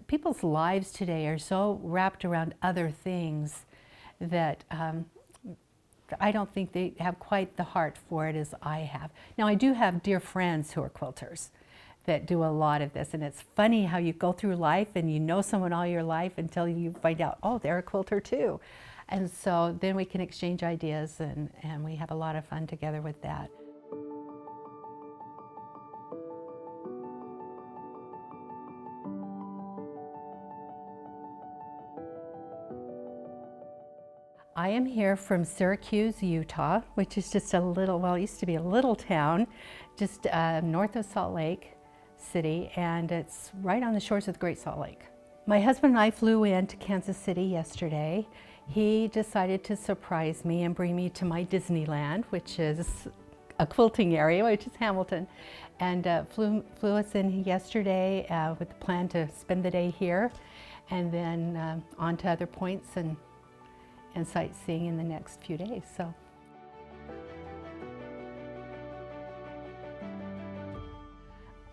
people's lives today are so wrapped around other things that I don't think they have quite the heart for it as I have. Now, I do have dear friends who are quilters that do a lot of this, and it's funny how you go through life and you know someone all your life until you find out, oh, they're a quilter too. And so then we can exchange ideas, and we have a lot of fun together with that. I am here from Syracuse, Utah, which is just a little, well, it used to be a little town, just north of Salt Lake City, and it's right on the shores of the Great Salt Lake. My husband and I flew into Kansas City yesterday. He decided to surprise me and bring me to my Disneyland, which is a quilting area, which is Hamilton, and flew us in yesterday with the plan to spend the day here, and then on to other points and sightseeing in the next few days. So.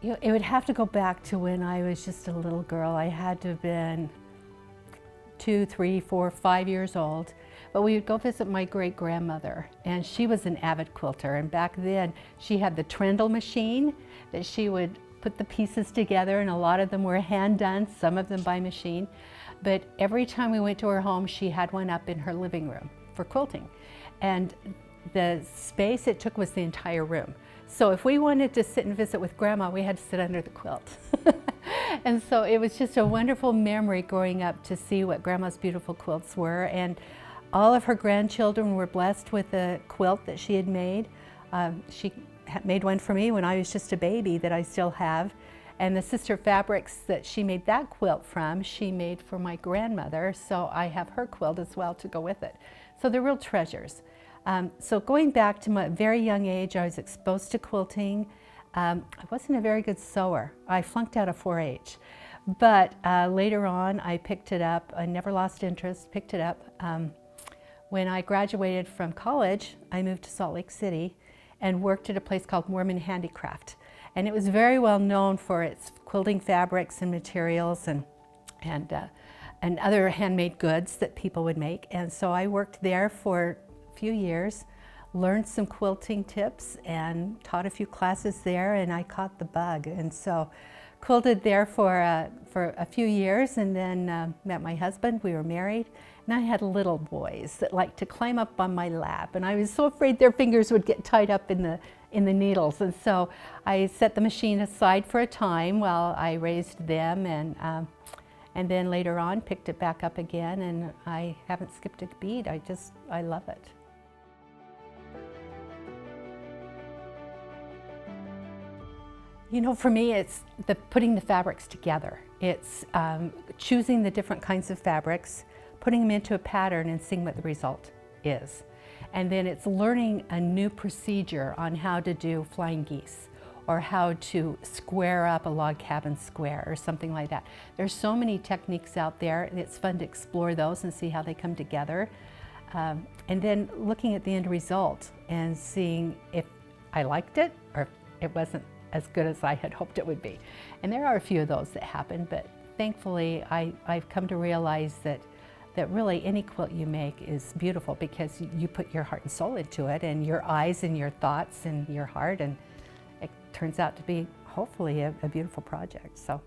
You know, it would have to go back to when I was just a little girl. I had to have been 2, 3, 4, 5 years old. But we would go visit my great-grandmother, and she was an avid quilter. And back then, she had the trundle machine that she would put the pieces together, and a lot of them were hand done, some of them by machine. But every time we went to her home, she had one up in her living room for quilting. And the space it took was the entire room. So if we wanted to sit and visit with Grandma, we had to sit under the quilt. And so it was just a wonderful memory growing up to see what Grandma's beautiful quilts were. And all of her grandchildren were blessed with a quilt that she had made. She made one for me when I was just a baby that I still have. And the sister fabrics that she made that quilt from, she made for my grandmother, so I have her quilt as well to go with it. So they're real treasures. So going back to my very young age, I was exposed to quilting. I wasn't a very good sewer. I flunked out of 4-H. But later on, I picked it up. I never lost interest, picked it up. When I graduated from college, I moved to Salt Lake City and worked at a place called Mormon Handicraft. And it was very well known for its quilting fabrics and materials and other handmade goods that people would make. And so I worked there for a few years, learned some quilting tips and taught a few classes there, and I caught the bug. And so quilted there for a few years, and then met my husband. We were married, and I had little boys that liked to climb up on my lap, and I was so afraid their fingers would get tied up in the needles. And so I set the machine aside for a time while I raised them, and then later on picked it back up again, and I haven't skipped a beat. I love it. You know, for me, it's putting the fabrics together. It's choosing the different kinds of fabrics, putting them into a pattern and seeing what the result is. And then it's learning a new procedure on how to do flying geese, or how to square up a log cabin square, or something like that. There's so many techniques out there, and it's fun to explore those and see how they come together. And then looking at the end result and seeing if I liked it or if it wasn't as good as I had hoped it would be. And there are a few of those that happen, but thankfully I've come to realize that really any quilt you make is beautiful because you put your heart and soul into it, and your eyes and your thoughts and your heart, and it turns out to be hopefully a beautiful project. So.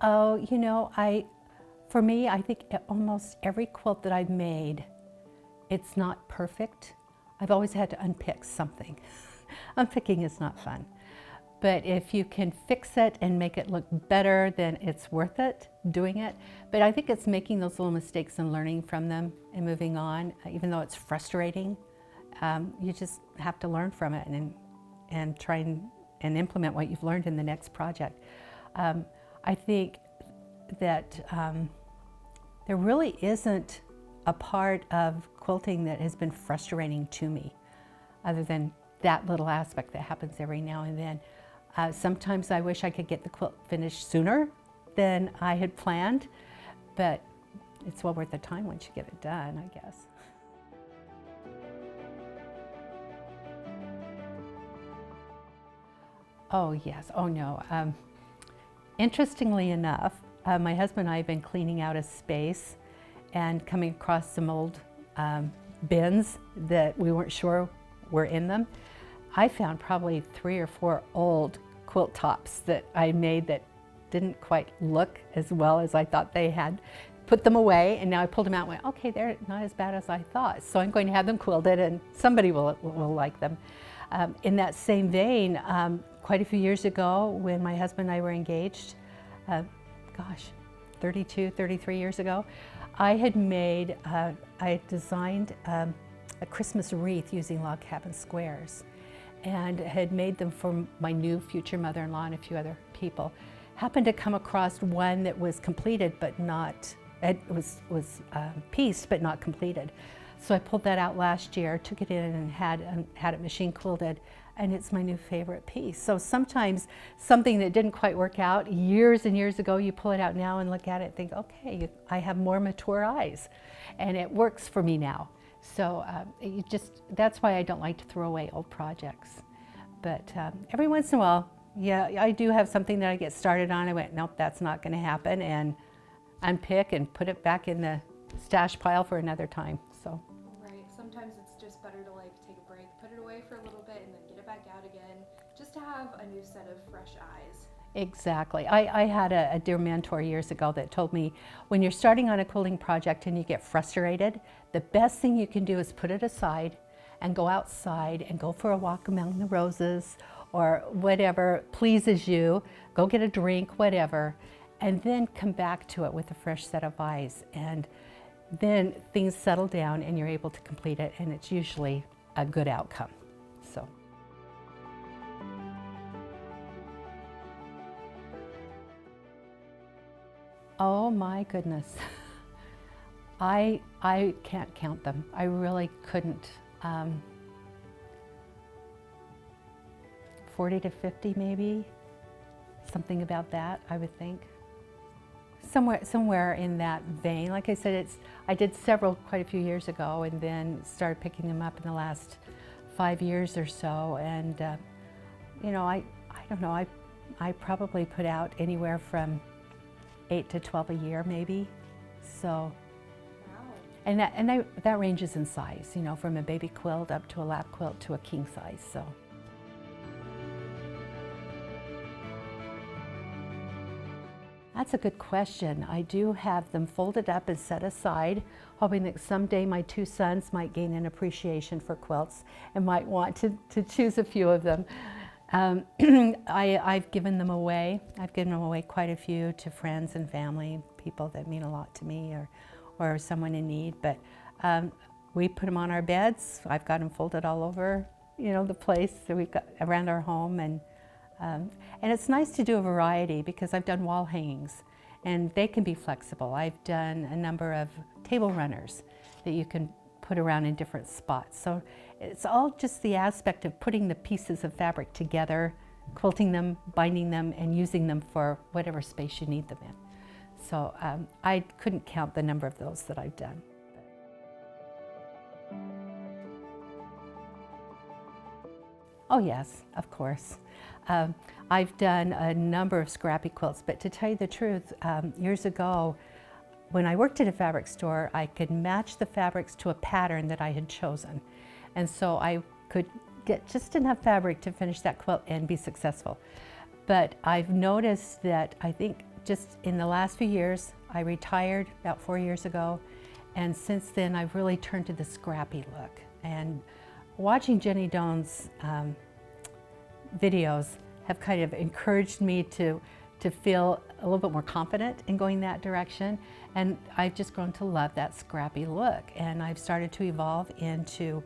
Oh, you know, for me, I think almost every quilt that I've made, it's not perfect. I've always had to unpick something. Unpicking is not fun. But if you can fix it and make it look better, then it's worth it doing it. But I think it's making those little mistakes and learning from them and moving on, even though it's frustrating. You just have to learn from it and try and implement what you've learned in the next project. I think that there really isn't a part of quilting that has been frustrating to me, other than that little aspect that happens every now and then. Sometimes I wish I could get the quilt finished sooner than I had planned, but it's well worth the time once you get it done, I guess. Oh yes, oh no. Interestingly enough, my husband and I have been cleaning out a space and coming across some old bins that we weren't sure were in them. I found probably 3 or 4 old quilt tops that I made that didn't quite look as well as I thought they had. Put them away, and now I pulled them out and went, okay, they're not as bad as I thought. So I'm going to have them quilted and somebody will like them. In that same vein, quite a few years ago when my husband and I were engaged, gosh, 32, 33 years ago, I had designed a Christmas wreath using log cabin squares and had made them for my new future mother-in-law and a few other people. Happened to come across one that was completed but not, it was pieced but not completed. So I pulled that out last year, took it in and had it machine quilted, and it's my new favorite piece. So sometimes something that didn't quite work out years and years ago, you pull it out now and look at it and think, okay, I have more mature eyes and it works for me now. So that's why I don't like to throw away old projects. But every once in a while, yeah, I do have something that I get started on. I went, nope, that's not going to happen, and unpick and put it back in the stash pile for another time. So. Right. Sometimes it's just better to like take a break, put it away for a little bit, and then get it back out again, just to have a new set of fresh eyes. Exactly. I had a dear mentor years ago that told me when you're starting on a quilting project and you get frustrated, the best thing you can do is put it aside and go outside and go for a walk among the roses or whatever pleases you, go get a drink, whatever, and then come back to it with a fresh set of eyes. And then things settle down and you're able to complete it, and it's usually a good outcome. So. Oh my goodness. I can't count them. I really couldn't. 40 to 50 maybe, something about that, I would think. Somewhere in that vein. Like I said, I did several quite a few years ago and then started picking them up in the last 5 years or so. And you know, I don't know, I probably put out anywhere from 8 to 12 a year maybe. So, wow. And that ranges in size, you know, from a baby quilt up to a lap quilt to a king size. So. That's a good question. I do have them folded up and set aside, hoping that someday my 2 sons might gain an appreciation for quilts and might want to choose a few of them. I've given them away. I've given them away quite a few to friends and family, people that mean a lot to me or someone in need. But we put them on our beds. I've got them folded all over, you know, the place that we've got around our home. And it's nice to do a variety because I've done wall hangings and they can be flexible. I've done a number of table runners that you can put around in different spots. So it's all just the aspect of putting the pieces of fabric together, quilting them, binding them, and using them for whatever space you need them in. So I couldn't count the number of those that I've done. Oh yes, of course. I've done a number of scrappy quilts, but to tell you the truth, years ago, when I worked at a fabric store, I could match the fabrics to a pattern that I had chosen. And so I could get just enough fabric to finish that quilt and be successful. But I've noticed that I think just in the last few years, I retired about 4 years ago, and since then I've really turned to the scrappy look. And watching Jenny Doan's videos have kind of encouraged me to feel a little bit more confident in going that direction. And I've just grown to love that scrappy look. And I've started to evolve into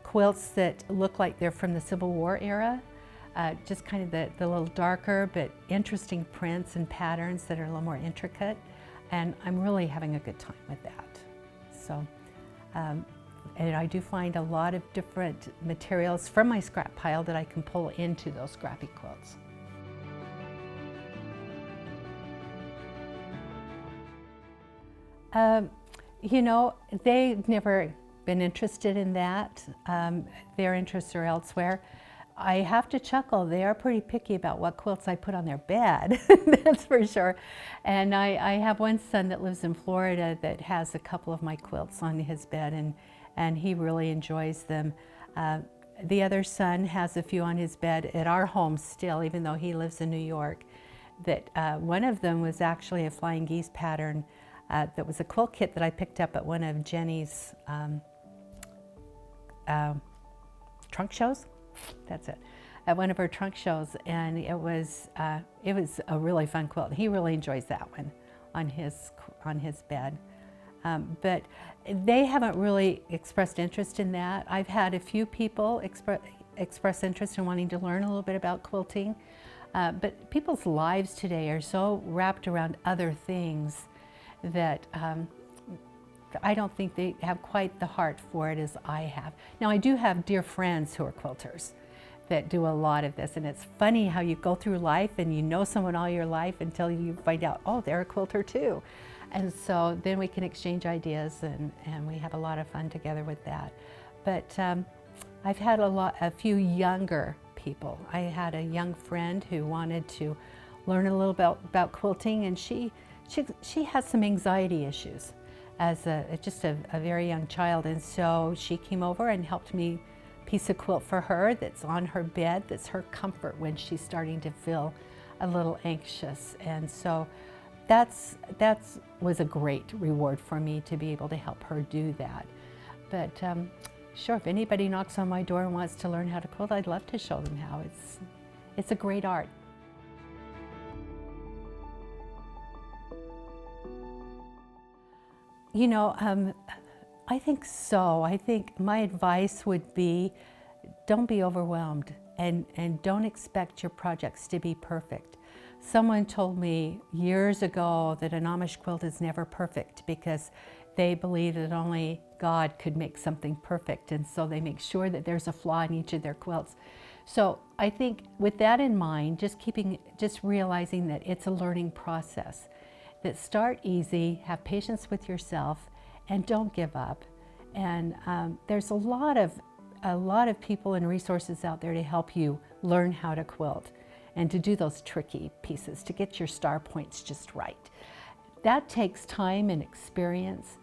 quilts that look like they're from the Civil War era. Just kind of the little darker but interesting prints and patterns that are a little more intricate. And I'm really having a good time with that. So, and I do find a lot of different materials from my scrap pile that I can pull into those scrappy quilts. You know, they've never been interested in that. Their interests are elsewhere. I have to chuckle. They are pretty picky about what quilts I put on their bed, that's for sure. And I have one son that lives in Florida that has a couple of my quilts on his bed, and he really enjoys them. The other son has a few on his bed at our home still, even though he lives in New York. That one of them was actually a flying geese pattern that was a quilt kit that I picked up at one of Jenny's trunk shows. That's it. At one of her trunk shows, and it was a really fun quilt. He really enjoys that one on his bed. But they haven't really expressed interest in that. I've had a few people express interest in wanting to learn a little bit about quilting, but people's lives today are so wrapped around other things that I don't think they have quite the heart for it as I have. Now, I do have dear friends who are quilters that do a lot of this, and it's funny how you go through life and you know someone all your life until you find out, oh, they're a quilter too. And so then we can exchange ideas, and we have a lot of fun together with that. But I've had a few younger people. I had a young friend who wanted to learn a little about quilting, and she has some anxiety issues as just a very young child, and so she came over and helped me piece a quilt for her that's on her bed, that's her comfort when she's starting to feel a little anxious. And so that was a great reward for me to be able to help her do that. But sure, if anybody knocks on my door and wants to learn how to quilt, I'd love to show them how. It's a great art. You know, I think so. I think my advice would be, don't be overwhelmed, and don't expect your projects to be perfect. Someone told me years ago that an Amish quilt is never perfect because they believe that only God could make something perfect, and so they make sure that there's a flaw in each of their quilts. So I think with that in mind, just realizing that it's a learning process, that start easy, have patience with yourself, and don't give up. And there's a lot of people and resources out there to help you learn how to quilt and to do those tricky pieces, to get your star points just right. That takes time and experience.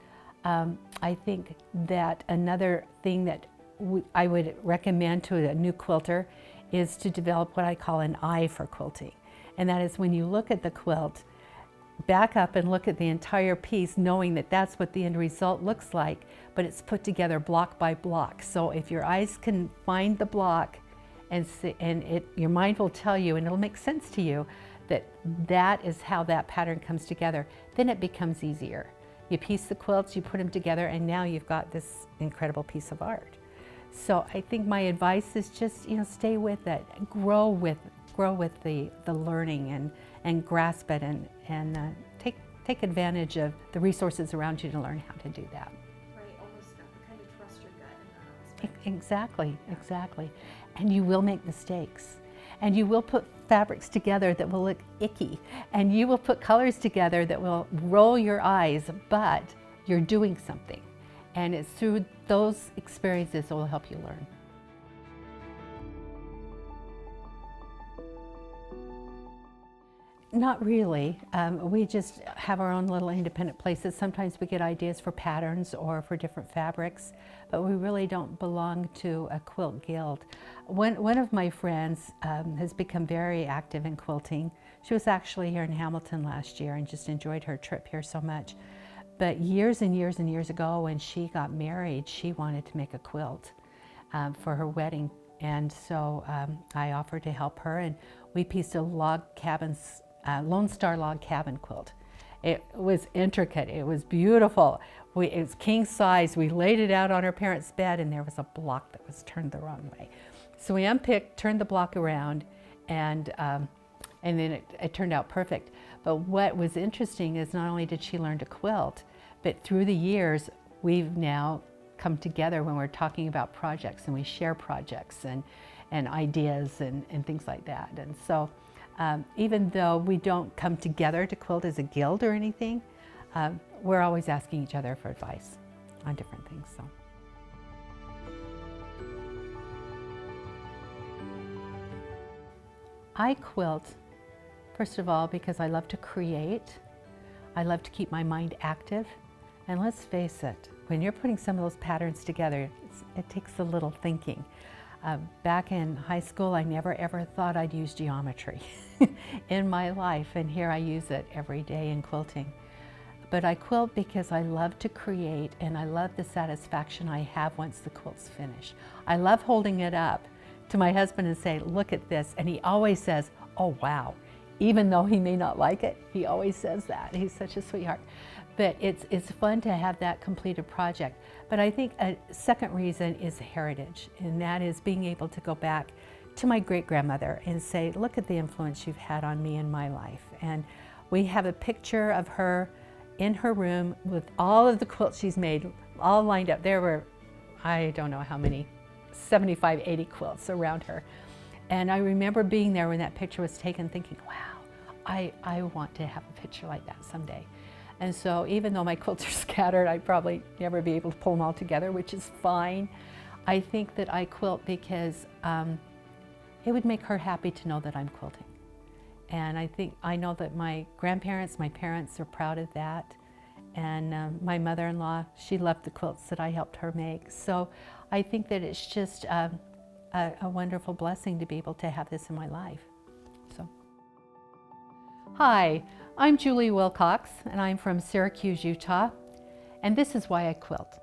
I think that another thing that I would recommend to a new quilter is to develop what I call an eye for quilting. And that is when you look at the quilt, back up and look at the entire piece, knowing that that's what the end result looks like, but it's put together block by block. So if your eyes can find the block and your mind will tell you, and it'll make sense to you, that is how that pattern comes together, then it becomes easier. You piece the quilts, you put them together, and now you've got this incredible piece of art. So I think my advice is just, stay with it, grow with the learning, and grasp it, and take advantage of the resources around you to learn how to do that. Right, almost kind of trust your gut in that aspect. Exactly. And you will make mistakes. And you will put fabrics together that will look icky. And you will put colors together that will roll your eyes, but you're doing something. And it's through those experiences that will help you learn. Not really. We just have our own little independent places. Sometimes we get ideas for patterns or for different fabrics, but we really don't belong to a quilt guild. One of my friends has become very active in quilting. She was actually here in Hamilton last year and just enjoyed her trip here so much. But years and years and years ago, when she got married, she wanted to make a quilt for her wedding. And so I offered to help her, and we pieced a Lone Star log cabin quilt. It was intricate, it was beautiful. It was king size. We laid it out on her parents' bed, and there was a block that was turned the wrong way. So we unpicked, turned the block around, and then it turned out perfect. But what was interesting is not only did she learn to quilt, but through the years, we've now come together when we're talking about projects, and we share projects and ideas and things like that. And so even though we don't come together to quilt as a guild or anything, we're always asking each other for advice on different things. So. I quilt, first of all, because I love to create. I love to keep my mind active. And let's face it, when you're putting some of those patterns together, it takes a little thinking. Back in high school, I never ever thought I'd use geometry in my life, and here I use it every day in quilting. But I quilt because I love to create, and I love the satisfaction I have once the quilt's finished. I love holding it up to my husband and say, look at this, and he always says, oh wow. Even though he may not like it, he always says that. He's such a sweetheart. But it's fun to have that completed project. But I think a second reason is heritage, and that is being able to go back to my great-grandmother and say, look at the influence you've had on me in my life. And we have a picture of her in her room with all of the quilts she's made, all lined up. There were, I don't know how many, 75, 80 quilts around her. And I remember being there when that picture was taken thinking, wow, I want to have a picture like that someday. And so even though my quilts are scattered, I'd probably never be able to pull them all together, which is fine. I think that I quilt because it would make her happy to know that I'm quilting. And I know that my grandparents, my parents are proud of that. And my mother-in-law, she loved the quilts that I helped her make. So I think that it's just a wonderful blessing to be able to have this in my life. So, hi, I'm Julie Wilcox, and I'm from Syracuse, Utah, and this is why I quilt.